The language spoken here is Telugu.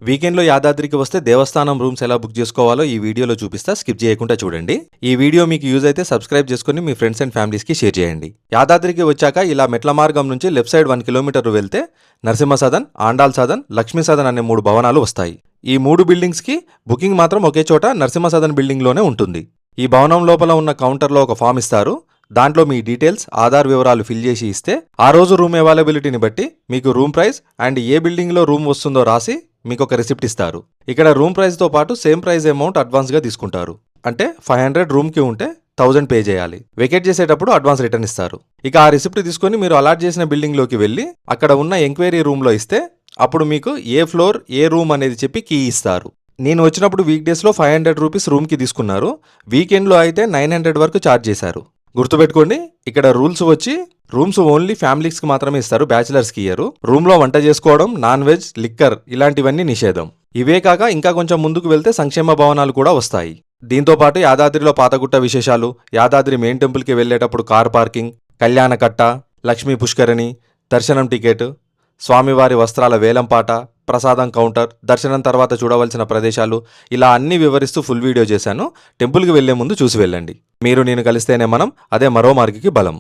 వీకెండ్లో యాదాద్రికి వస్తే దేవస్థానం రూమ్స్ ఎలా బుక్ చేసుకోవాలో ఈ వీడియోలో చూపిస్తా, స్కిప్ చేయకుండా చూడండి. ఈ వీడియో మీకు యూజ్ అయితే సబ్స్క్రైబ్ చేసుకుని మీ ఫ్రెండ్స్ అండ్ ఫ్యామిలీస్కి షేర్ చేయండి. యాదాద్రికి వచ్చాక ఇలా మెట్ల మార్గం నుంచి లెఫ్ట్ సైడ్ 1 కిలోమీటర్ వెళ్తే నరసింహ సదన్, ఆండాల్ సదన్, లక్ష్మీ సదన్ అనే 3 భవనాలు వస్తాయి. ఈ 3 బిల్డింగ్స్కి బుకింగ్ మాత్రం ఒకే చోట నరసింహ సదన్ బిల్డింగ్లోనే ఉంటుంది. ఈ భవనం లోపల ఉన్న కౌంటర్లో ఒక ఫామ్ ఇస్తారు. దాంట్లో మీ డీటెయిల్స్, ఆధార్ వివరాలు ఫిల్ చేసి ఇస్తే ఆ రోజు రూమ్ అవైలబిలిటీని బట్టి మీకు రూమ్ ప్రైస్ అండ్ ఏ బిల్డింగ్లో రూమ్ వస్తుందో రాసి మీకు ఒక రిసిప్ట్ ఇస్తారు. ఇక్కడ రూమ్ ప్రైస్తో పాటు సేమ్ ప్రైస్ అమౌంట్ అడ్వాన్స్గా తీసుకుంటారు. అంటే 500 రూమ్కి ఉంటే 1000 పే చేయాలి. వెకేట్ చేసేటప్పుడు అడ్వాన్స్ రిటర్న్ ఇస్తారు. ఇక ఆ రిసిప్ట్ తీసుకొని మీరు అలాట్ చేసిన బిల్డింగ్లోకి వెళ్ళి అక్కడ ఉన్న ఎంక్వైరీ రూమ్లో ఇస్తే అప్పుడు మీకు ఏ ఫ్లోర్ ఏ రూమ్ అనేది చెప్పి కీ ఇస్తారు. నేను వచ్చినప్పుడు వీక్ డేస్లో 500 రూపీస్ రూమ్కి తీసుకున్నారు. వీకెండ్లో అయితే 900 వరకు ఛార్జ్ చేశారు. గుర్తుపెట్టుకోండి, ఇక్కడ రూల్స్ వచ్చి రూమ్స్ ఓన్లీ ఫ్యామిలీస్కి మాత్రమే ఇస్తారు, బ్యాచిలర్స్కి ఇయ్యరు. రూమ్లో వంట చేసుకోవడం, నాన్ వెజ్, లిక్కర్ ఇలాంటివన్నీ నిషేధం. ఇవే కాక ఇంకా కొంచెం ముందుకు వెళ్తే సంక్షేమ భవనాలు కూడా వస్తాయి. దీంతోపాటు యాదాద్రిలో పాతగుట్ట విశేషాలు, యాదాద్రి మెయిన్ టెంపుల్కి వెళ్లేటప్పుడు కార్ పార్కింగ్, కళ్యాణకట్ట, లక్ష్మీ పుష్కరిణి, దర్శనం టికెట్, స్వామివారి వస్త్రాల వేలంపాట, ప్రసాదం కౌంటర్, దర్శనం తర్వాత చూడవలసిన ప్రదేశాలు ఇలా అన్ని వివరిస్తూ ఫుల్ వీడియో చేశాను. టెంపుల్కి వెళ్లే ముందు చూసి వెళ్ళండి. మీరు నేను కలిస్తేనే మనం, అదే మరో మార్గకి బలం.